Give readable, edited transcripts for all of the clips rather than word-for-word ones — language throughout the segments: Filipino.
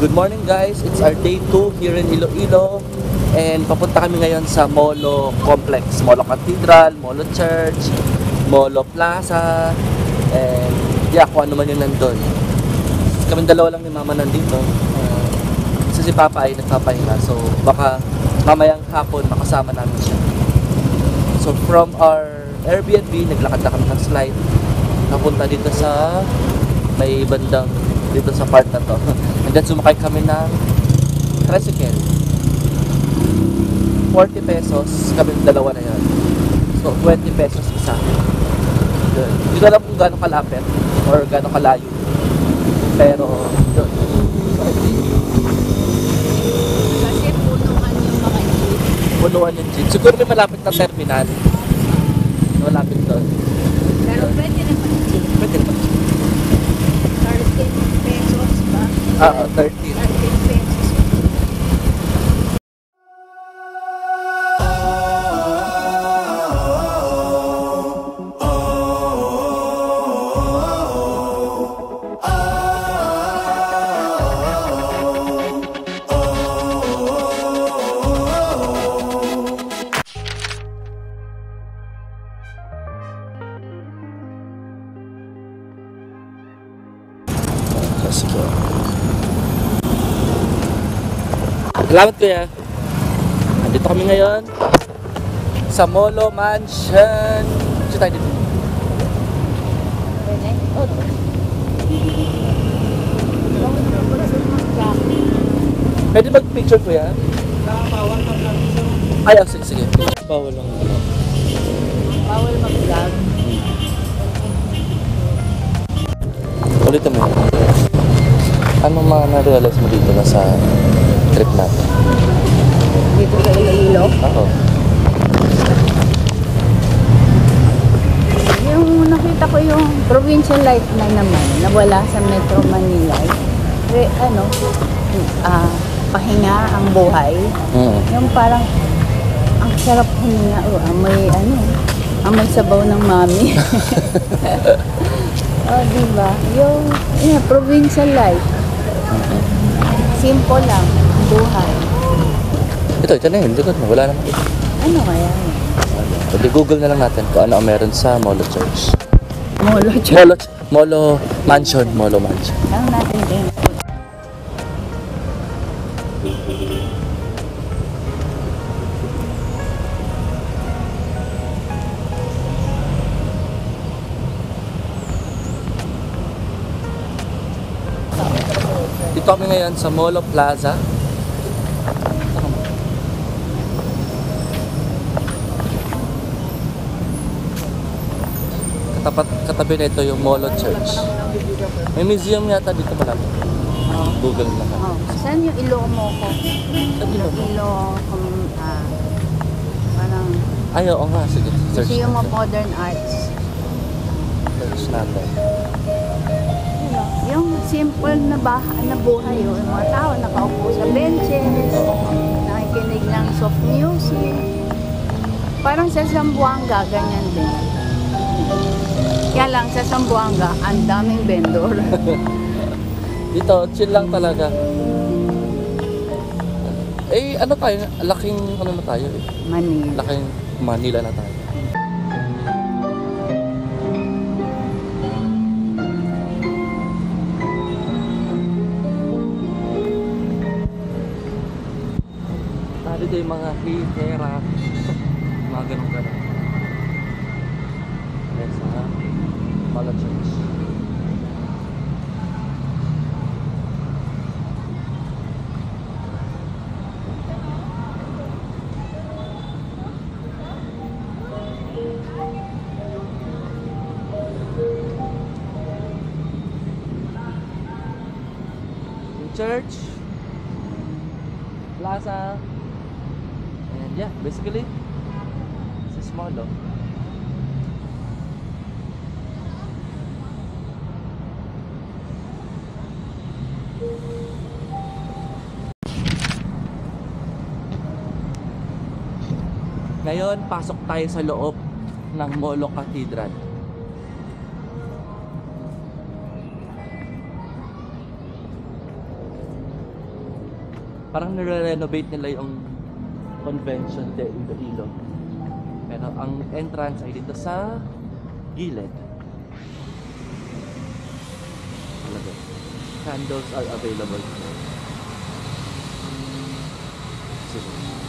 Good morning guys, it's our day 2 here in Iloilo and papunta kami ngayon sa Molo Complex, Molo Cathedral, Molo Church, Molo Plaza, and yeah, kung ano man yun nandun. Kaming dalawa lang ni Mama nandito. Si Papa ay nagpapahinga, so baka mamayang hapon makasama namin siya. So from our Airbnb, naglakad na kami ng slide napunta dito sa may bandang dito sa part na to. And then sumakay kami ng tricycle. 40 pesos kami dalawa na yan. So 20 pesos isa. Yun. Hindi ko alam kung gano'ng kalapit or gano'ng kalayo. Pero yun. Kasi punuan yung mga jeep. Punuan yung jeep. Siguro may malapit na terminal. Malapit doon. Pero pwede naman jeep. Pwede naman. 13 pesos ba? 13. 13 pesos. Sige. Salamat kuya. Nandito kami ngayon sa Molo Mansion. Sino tayo dito? Pwede mag-picture kuya? Ay, sige. Bawal lang. Bawal mag-vlog. Ulitin mo. Anong mga na-realize mo dito na sa trip natin? Dito sa Iloilo. Oo. Yung nakita ko yung provincial life na naman, nawala sa Metro Manila. Pahinga ang buhay. Yung parang, ang sarap huminga. Amoy sabaw ng mami. Diba? Yung provincial life. Simple lang ang buhay. Ito na yun. Wala naman. Ano kaya? Pwede Google na lang natin kung ano ang meron sa Molo Church. Molo Mansion. Ano natin din? Dito kami ngayon sa Molo Plaza. Katabi na ito yung Molo Church. May museum yata dito malapit. Google na ka. Saan yung Ilomoco? Saan Ilomoco, parang ay, oo nga. Sige, search Museum of natin. Modern Arts. Search natin. Yung simple na buhay, yung mga tao nakaupo sa benches, nakikinig ng soft music. Parang sa Zamboanga, ganyan din. Kaya lang sa Zamboanga, ang daming vendor. Dito, chill lang talaga. Eh, ano tayo? Laking ano na tayo eh. Manila. Laking Manila na tayo. Dito yung mga hihera, mga ganun-ganun. Yes, Molo Church. Yung church, plaza. And yeah, basically, this is Molo. Ngayon, pasok tayo sa loob ng Molo Cathedral. Parang nire-renovate nila yung convention de Iloilo. Pero ang entrance ay dito sa gilid. Talaga. Candles are available. Sige.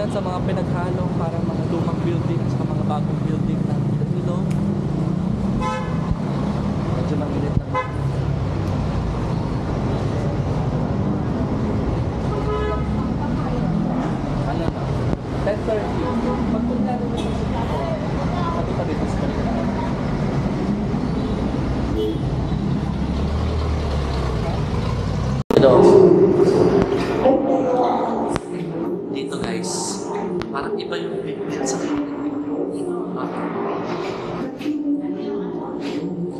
Sa mga pinaghalong para mga lumang building sa mga bagong building ng Iloilo. Medyo manginit na. Ano na? 10:30. Pagpunta rin naman sa ako. Sabi dito sa kanila. Dito guys, parang iba yung pigment sa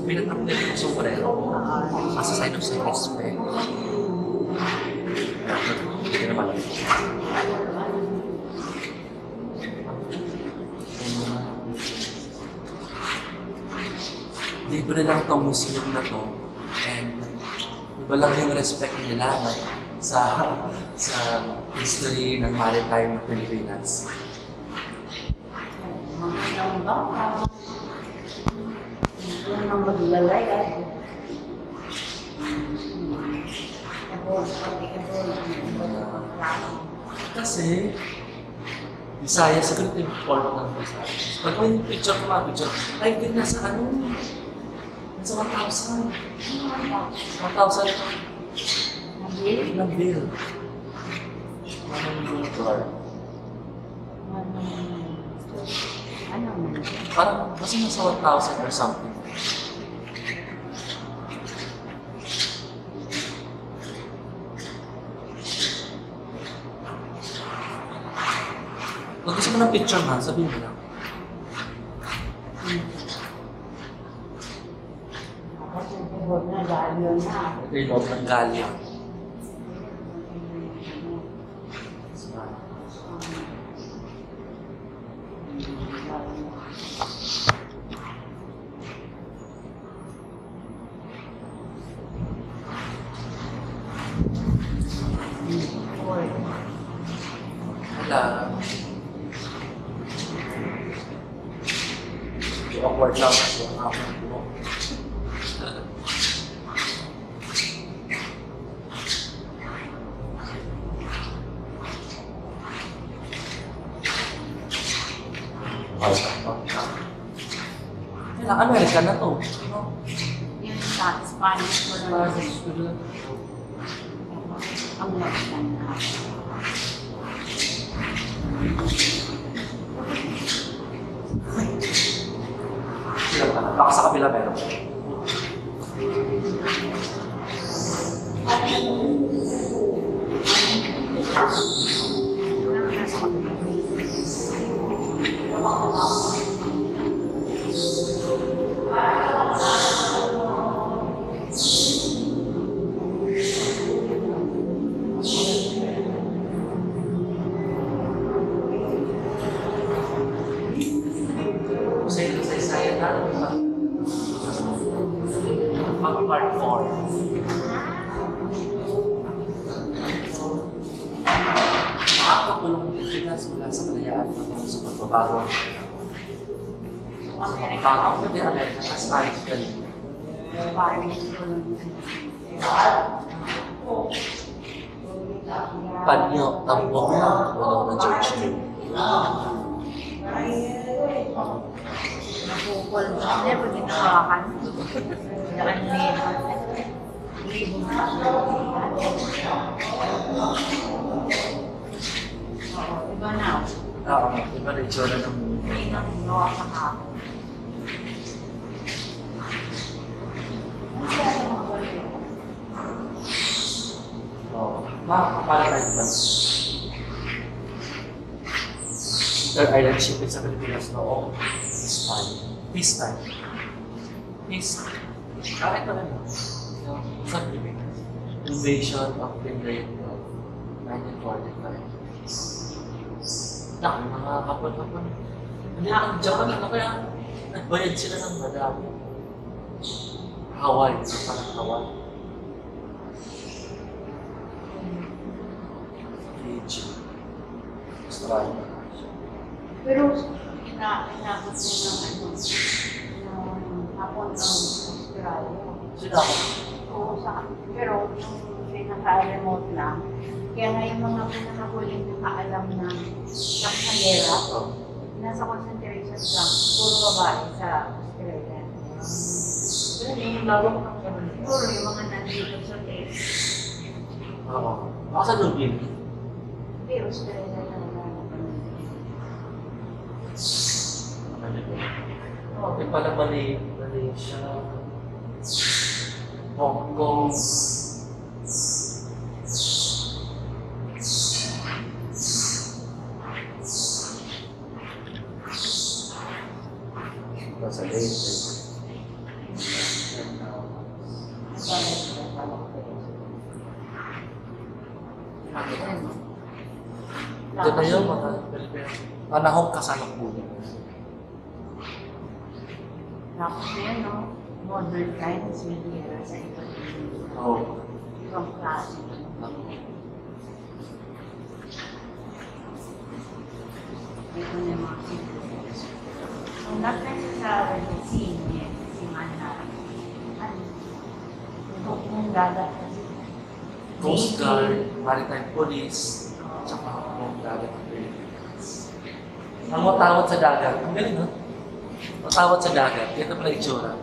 pinatap nila yung sombrero as a sign of respect. Hindi naman. Libre lang itong museum na to and iba lang yung respect nila sa history ng maritime ng Pilipinas. Magandang baka. Ito nang maglalay ay. Kasi, Visayas, sabi ito yung port ng Visayas. Pag may picture ko mga picture, ay din nasa ano? Nasa 1,000. 1,000. Nabil. Parang kasi nasa 1,000 or something. Pag gusto mo ng picture man, sabihin mo lang. Ito yung loob ng galya. Wala. Awkward lang kasi yung hapon mo. American na to. Yung sa Spanish ko na ang laksan na. Baka sa kabila meron. ng Pilipinas mula sa kalayaan hanggang sa pagbabago. Amerika. Parang hindi Amerika, mas article. Paris ko lang. Panyo, tambok na, wala ng George King. Napukol. Never ginawa ka. Yan nila. Libong iba na. Oo, iba na itsura ng mundo. Hindi na ginawa ka kahapon. Oo, makakapala tayo ba? Third island shipping sa Pilipinas noong peace time. Peace. Kahit pa lang sa Pilipinas. Invasion of Pinoy of 1945. Dami mga kapon-kapon. Hindi ang Japan, ano kaya? Nagbayad sila ng madami. Hawaii, parang Hawaii. Fiji. Australia. Pero inabot niya ng ano, ng hapon ng Australia. Sino ako? Oo, pero yung pinaka-remote lang. Kaya nga yung mga pinakahuling nakaalam ng Kapsalera, nasa concentration camp, puro babae sa Australia. Yung laro ko ng gano'n. Puro yung mga nandito sa test. Oo. Ako sa Lubin. Hindi, Australia na lang. Oh, yung pala Malaysia, Hong Kong, nasa Leyte. Ito na yung mga Pilipino. Panahong kasalukbuhan. Tapos na yun, no? Modern times, may era sa ibang Oo. ibang klase. Ito na yung mga siguro. So, not necessarily seen yet, si Manha. Ano? Kung dagat kasi. Coast Guard, Maritime Police, tsaka ang dagat ng Pilipinas. Ang matawad sa dagat, ang galing, no? Matawad sa dagat, ito pala itsura.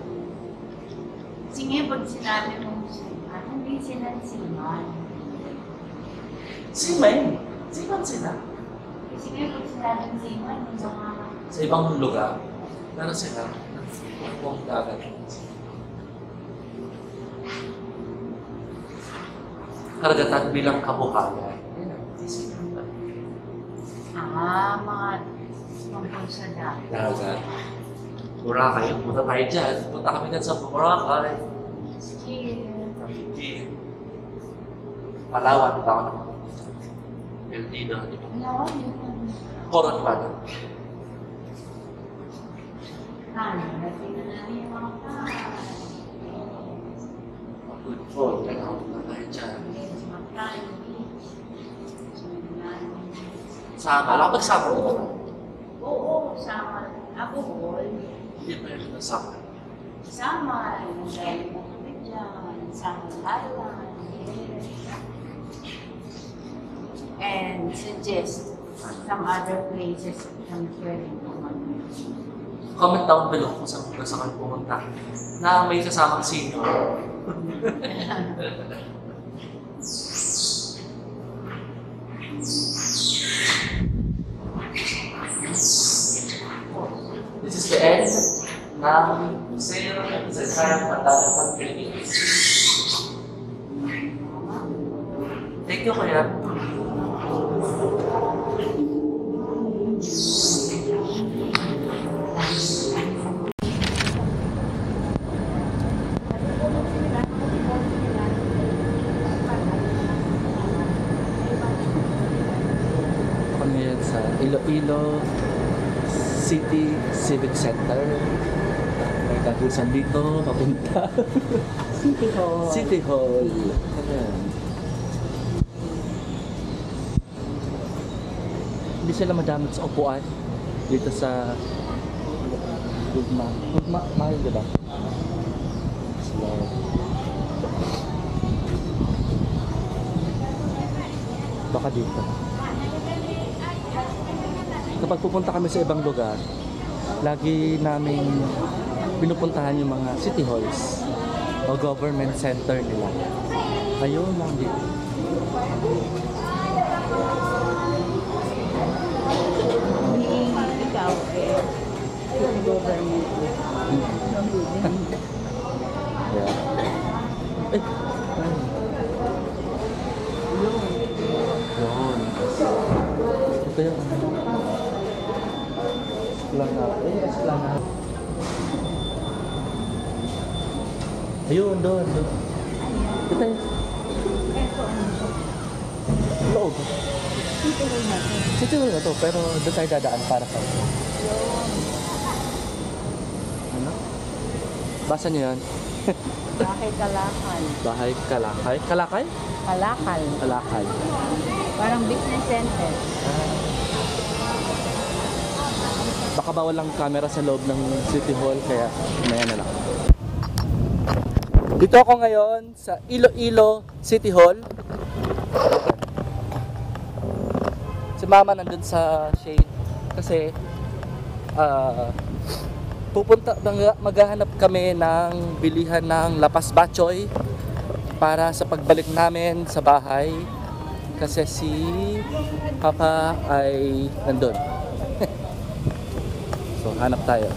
Kasi ngayon, pag sinabi mong hindi sila siman. Simen. Siman sila. Kasi ngayon, pag sinabi ng siman, yung mga Sa ibang lugar, pero sila, ang dagat. Karagatan bilang kabuhayan. Yan ang isipan. mga tungkol sa dagat. Dagat. Boracay, punta tayo dyan. Punta kami dyan sa Boracay. Sige. Palawan, punta ako naman. El Nido, di ba? Ano yun? Coron pa na. Natin na namin yung mga Good fall, punta tayo dyan. Sama, wala ka pagsama mo ba? Oo, sama. Ako, Bol. Hindi pa yun nasama. Sama. Nagdali mo kami dyan. Sama Island. And suggest some other places kami pwedeng pumunta. Comment down below kung saan kayo pumunta. Na may kasamang senior. This is the end ng Museo sa Isayang Pandagat ng Pilipinas. Thank you, Kuya. Kami yan sa Iloilo City Civic Center. May kagusan dito, papunta. City Hall. City Hall. Ayan. hindi sila madamot sa upuan dito sa Hugma. Hugma, mahal diba? Slow. Baka dito. Kapag pupunta kami sa ibang lugar, lagi naming pinupuntahan yung mga city halls o government center nila. Ayun lang dito. Ikaw, yung government. Yeah. Eh, ayun. Yun. Ito yung Esplanade. Esplanade. Ayun, doon. Ito yung loob. City Hall na to, pero doon tayo dadaan para sa ano? Basa niyo yan? Bahay Kalakal. Bahay Kalakay? Kalakay? Kalakal. Kalakay. Parang business center. Baka bawal lang camera sa loob ng City Hall, kaya maya na lang. Dito ako ngayon sa Iloilo City Hall. Si Mama nandun sa shade kasi maghahanap kami ng bilihan ng lapas bachoy para sa pagbalik namin sa bahay kasi si Papa ay nandun. So hanap tayo.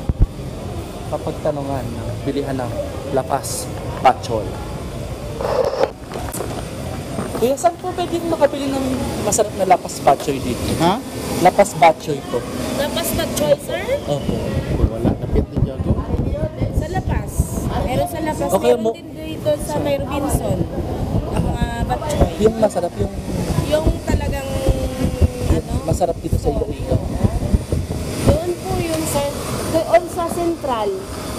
Papagtanungan ng bilihan ng lapas bachoy. Kuya, saan po pwedeng makabili ng masarap na lapas bachoy dito? Ha? Lapas bachoy po. Lapas na choy, sir? Opo. Wala, napit din dyan ko. Sa Lapas. Meron sa Lapas. Okay, Meron din dito sa May Robinson. Ang mga batchoy. Yung masarap, yung Yung talagang, ano? masarap dito sa Iloilo. Doon po yun, sir. Doon sa Central.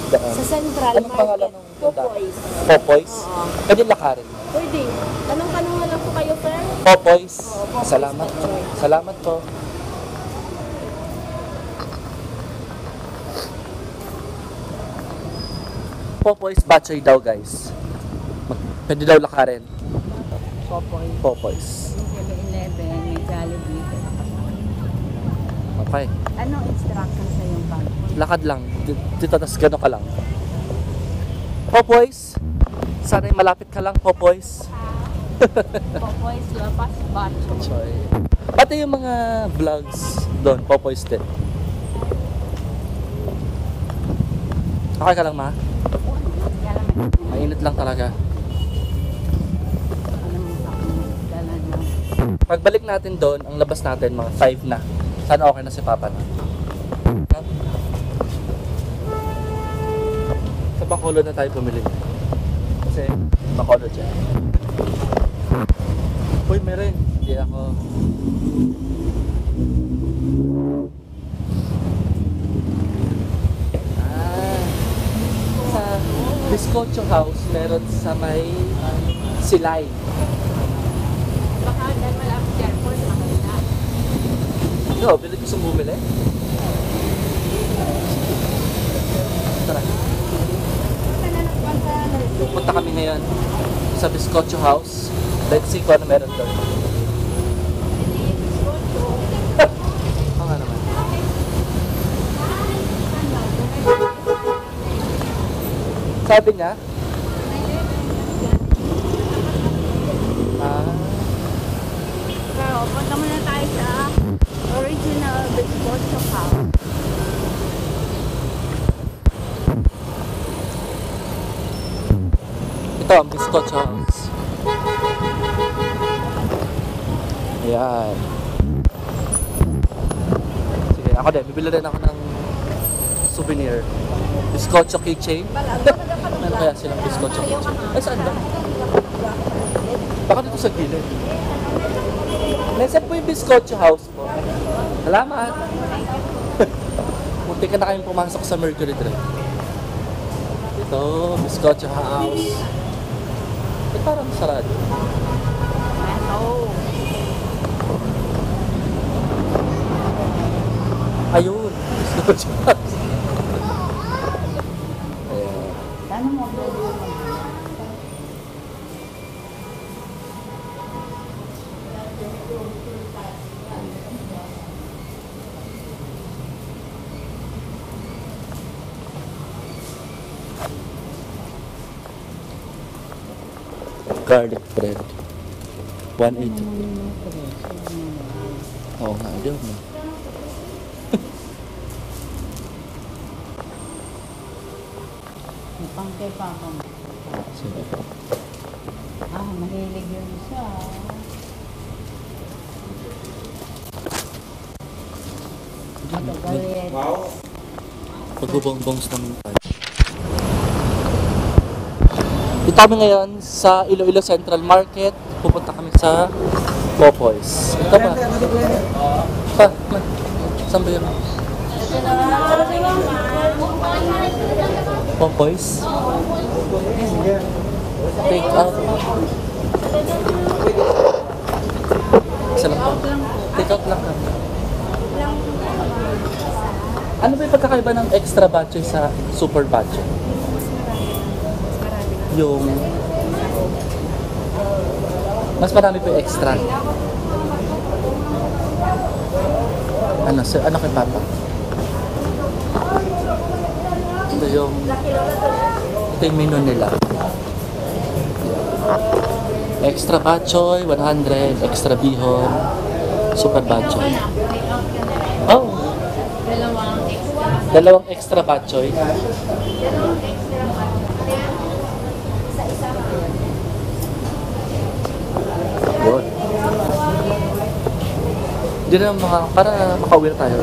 Daan. Sa Central Anong pangalan Market. ng Popoy's. Popoy's? Oo. Pwede lakarin. Pwede. Tanong-tanong na lang po kayo, sir. Popoy's. Oo, Popoy's Salamat po. Bachoy. Salamat po. Popoy's Bachoy daw, guys. Pwede daw lakarin. Popoy. Popoy's. 7-Eleven, may Jollibee. Okay. Anong instruction sa yung pag? Lakad lang. Dito, tas gano'n ka lang. Popoy's. Sana'y malapit ka lang, Popoy's. Popoy's Lapas Bacho. Choy. Pati yung mga vlogs doon, Popoy's din. Okay ka lang, ma? Mainit lang talaga. Pagbalik natin doon, ang labas natin mga 5 na. Sana okay na si Papa na. Sa Bacolod na tayo bumili. Kasi Bacolod dyan. Uy, meron. Hindi ako. Sa Bizcocho House, meron sa may Silay. Baka dahil malapit sa airport, makita. Ikaw, bilhin gusto mong bumili? Tara. Pupunta kami ngayon sa Bizcocho House. Let's see kung ano meron doon. Oo nga naman. Sabi niya, Pero punta muna tayo sa original Bizcocho House. ito ang Bizcocho House. Ayan. Sige, ako din. Bibili rin ako ng souvenir. Bizcocho keychain. Meron kaya silang Bizcocho keychain? Ay, saan ba? Baka dito sa gilid. Nasaan po yung Bizcocho House po? Salamat! Munti ka na kayong pumasok sa Mercury Drive. Ito, Bizcocho House. Ba't parang sarado? Oh. Sana mo ba yun? Garlic bread. 180. Oo nga, di ba? Pangkay pa ako. Sige. Mahilig yun siya. Dito galit. Pagbubongbongs ng touch. Dito kami ngayon sa Iloilo Central Market. Pupunta kami sa Popoy's. Ito ba? Saan ba yun? Popoy's? Take out. Isa lang po. Take out lang kami. Ano ba yung pagkakaiba ng extra batchoy sa super batchoy? Yung mas marami pa yung extra. Ano, sir? Ano kay Papa? Ito yung menu nila. Extra batchoy, 100. Extra bihon, super batchoy. Oh! Dalawang extra batchoy. Yun. Hindi na para makauwi na tayo.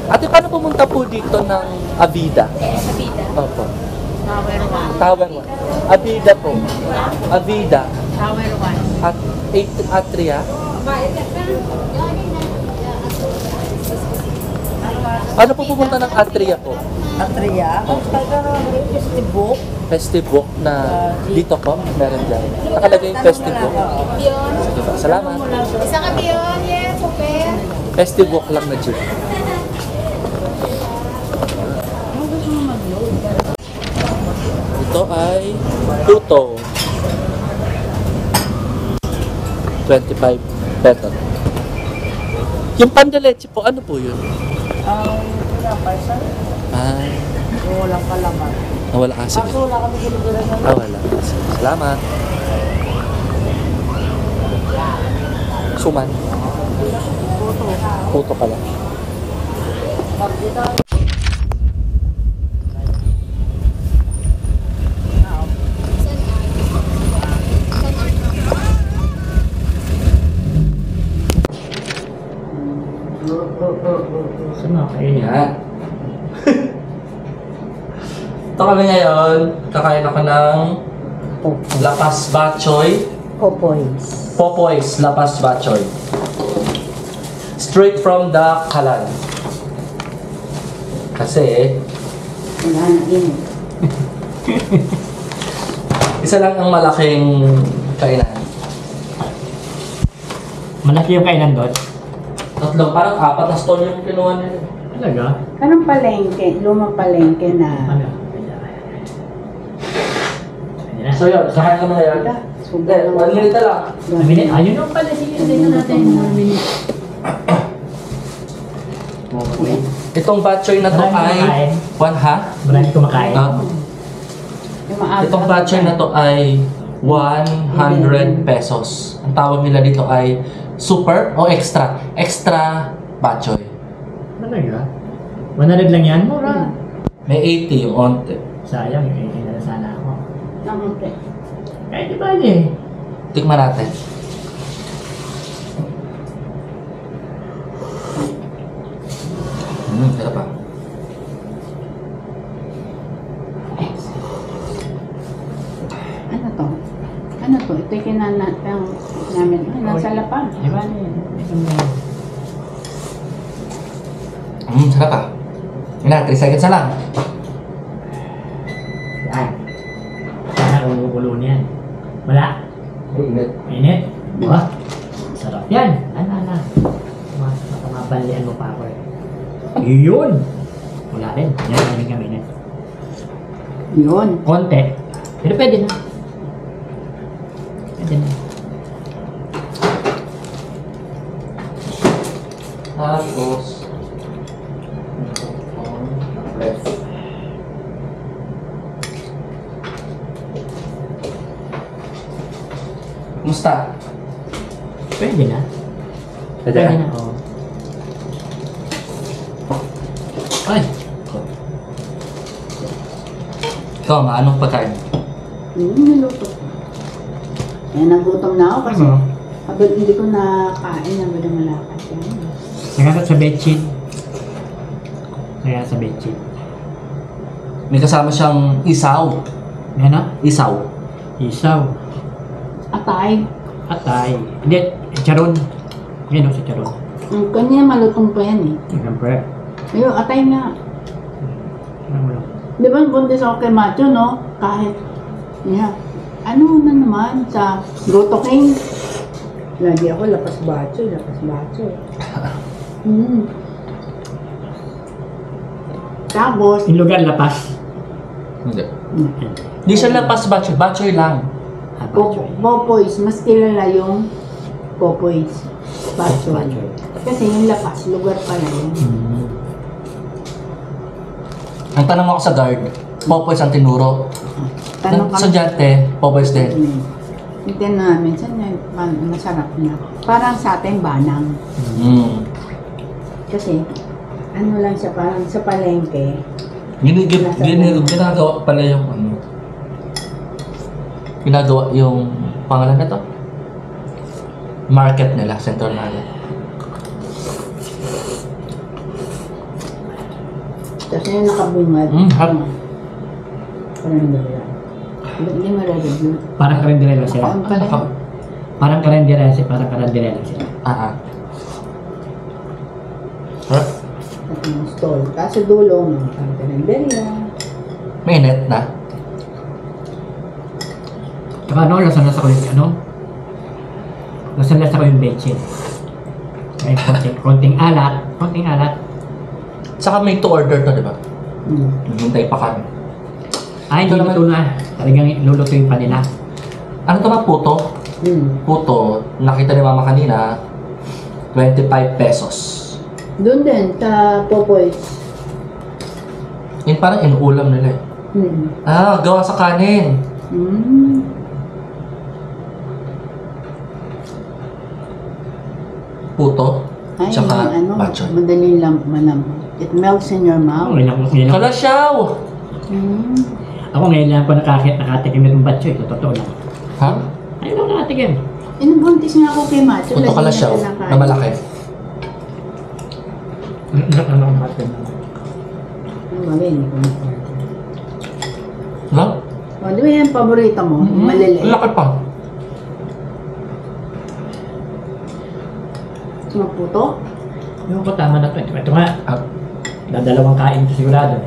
Ate, paano pumunta po dito ng Avida? Avida. Opo. Tower 1. Tower 1. Avida po. Avida. Tower 1. At 8 Atria. Paano po pupunta ng Atria po? Atria? Festival? Festival na dito po, meron dyan. Nakalagay yung festival. Sige po, salamat. Isa ka piyon, yes, super. Festival lang na jeep. Ito ay Pluto. 25 pesos. Yung pandeleche po, ano po yun? Ah, Walang kalaman. nawala ka. Sige. Wala kami ginagawa sa Wala. Sige, salamat. Suman. Puto pala. Yan. Ito kami ngayon. Kakain ako ng lapas batchoy. Popoys. Popoy's lapas batchoy. Straight from the kalan. Kasi Wala na init. isa lang ang malaking kainan. Malaki yung kainan doon? Tatlong, parang 4 na stall yung kinuha nila. Talaga? Anong palengke? Lumang palengke na. Ano? Pwede na. So yun, kakain kami ngayon. Hindi, 1 minute na lang. Minute? Ayun yung pala. Sige, tingnan natin. 1 minute. Itong batchoy na to Marami ay kumakain. 1 ha? Marami kumakain. Itong batchoy na to ay 100 pesos. Ang tawag nila dito ay super o extra. Extra batchoy. Talaga? 100 lang yan? Mura. May 80 yung onte. Sayang, kaitin na sana ako. Namunti. Kahit di ba eh. Tikman natin. Sarap pa. Ano to? Ano to? Ito yung kinanat namin. Nasa lapan. Di ba eh. Sarap pa. Yan, 3 seconds na lang. Yan. Sana kumukulo niyan. Wala. Init. Mainit. Sarap yan. Ano. Mapanlian mo pa ako eh. Yun! Wala rin. Yan, yan kami na. Yun. Konti. Pero pwede na. Pwede na. Tapos, left. Kumusta? Pwede na. Pwede Pwede na. na, oo. Ay! Ikaw, anong pagkain? Niluto. Kaya nagutom na ako kasi Ano? habang hindi ko nakain na ba malakas yan. Nagasat sa bedsheet. Nagasat sa bedsheet. May kasama siyang isaw. Yan na. Isaw. Isaw. Atay. Atay. Hindi. Charon. Yan o si Charon. Kanya malutong pa yan eh. Siyempre. Ayun, atay na. Ano mo lang. Di ba buntis ako kay Macho, no? Kahit, yeah. Ano na naman sa Goto King? Lagi ako, lapas bacho. Tapos, Yung lugar lapas. Hindi. Hindi siya lapas batchoy. Batchoy lang. Ah, Bachoy. Popoys, mas kilala yung Popoys. Bacho. Bachoy. Kasi yung lapas, lugar pala yun. Hmm. Ang tanong ako sa guard, Popoy's ang tinuro. Tanong Sa Jante, Popoy's din. Hindi na, minsan masarap na. Parang sa atin, banang. Mm. Kasi, ano lang siya, parang sa palengke. Ginagawa pala yung ano. Ginagawa yung pangalan na to. Market nila, central market. Tapos yung nakabungad. Harap. Parang dala. Ba't hindi mo review? Parang karenderela sila. Ang pala. Parang karenderela sila. Parang karenderela sila. Harap. At yung stall. Kaso dulo, mga karinderya. Minute na. Saka ano, lasang-lasa ko yung ano? Lasang-lasa ko yung bedsheet. Kahit konting alat. Konting alat. Saka may to order to, di ba? Hmm. Naghintay pa kami. Ay, hindi Ito luto na. Talagang lulutuin pa nila. Ano to ba, puto? Puto, nakita ni mama kanina, 25 pesos. Doon din, sa Popoy's. Yun parang inuulam nila eh. Gawa sa kanin. Puto, Ay, tsaka yung ano, batchoy. madaling manam. It melts in your mouth. Ngayon lang. Kalasyaw! Mm. Ako ngayon lang ako nakatikim ng batchoy. Totoo lang. Ha? Ayun lang nakatikim. Inubuntis nga ako kay Macho. Puto lagi kalasyaw, na kinakain. na malaki. Ano ang batchoy? Ang mali, hindi ko na-order. No? O, di ba yan paborito mo? Yung maliliit. Laki pa. Mga puto? Yung ko tama na to. Ito nga. Ah, Dadalawang kain ito sigurado.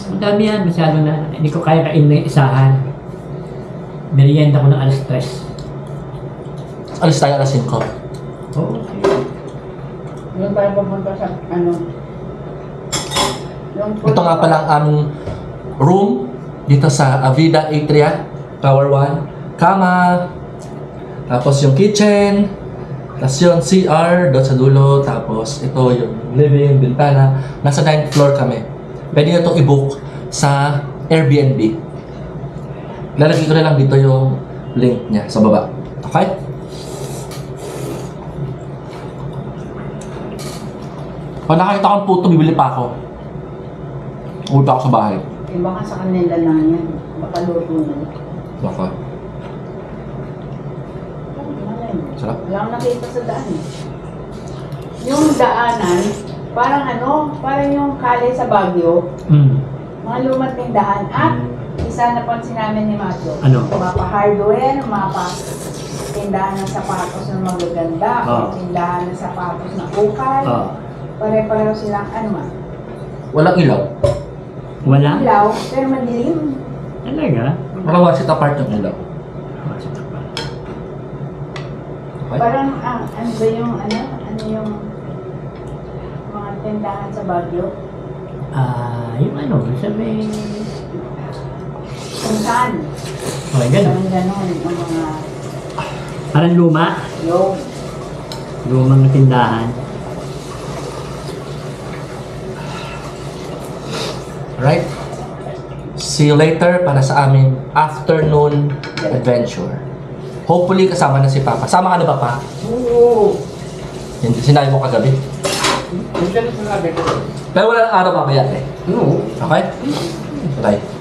Ang dami yan. Masyado na. Hindi ko kaya kain na yung isahan. Merienda ko ng alas 3. alis tayo alas 5. Oo. Yung parang pupunta sa, ano, yung Ito nga pala ang aming room dito sa Avida Atria, Tower 1. Kama, tapos yung kitchen, tapos yung CR doon sa dulo, tapos ito yung living, bintana. Nasa 9th floor kami. Pwede nyo itong i-book sa Airbnb. Lalagay ko na lang dito yung link niya sa baba. Okay? Pag nakakita akong puto, bibili pa ako. Uwi pa ako sa bahay. Eh, baka sa kanila lang yan. Baka luto na. Baka. Sarap. Wala akong nakita sa daan eh. Yung daanan, parang ano, parang yung kali sa Baguio. Mga lumang tindahan. At isa na pansin namin ni Macho. Ano? Mapa-hardware, mapa-tindahan ng sapatos na magaganda, Oo. tindahan ng sapatos na ukay. Pare-pareho silang ano man. Walang ilaw. Wala? Ilaw, pero madilim. Talaga? Baka wasit apart yung ilaw. Okay? Parang, ano ba yung, ano yung tindahan sa Baguio? Yung ano, sa may... Kung saan? Okay, gano'n. Saan ganon ang mga Parang luma. yung Lumang tindahan. Right? See you later para sa aming afternoon adventure. Hopefully kasama na si Papa. Sama ka na ba, Pa? Oo. Hindi, sinabi mo kagabi. Ang galing sa sabi ko. Pero wala nang araw mamaya eh. No. Okay? Right.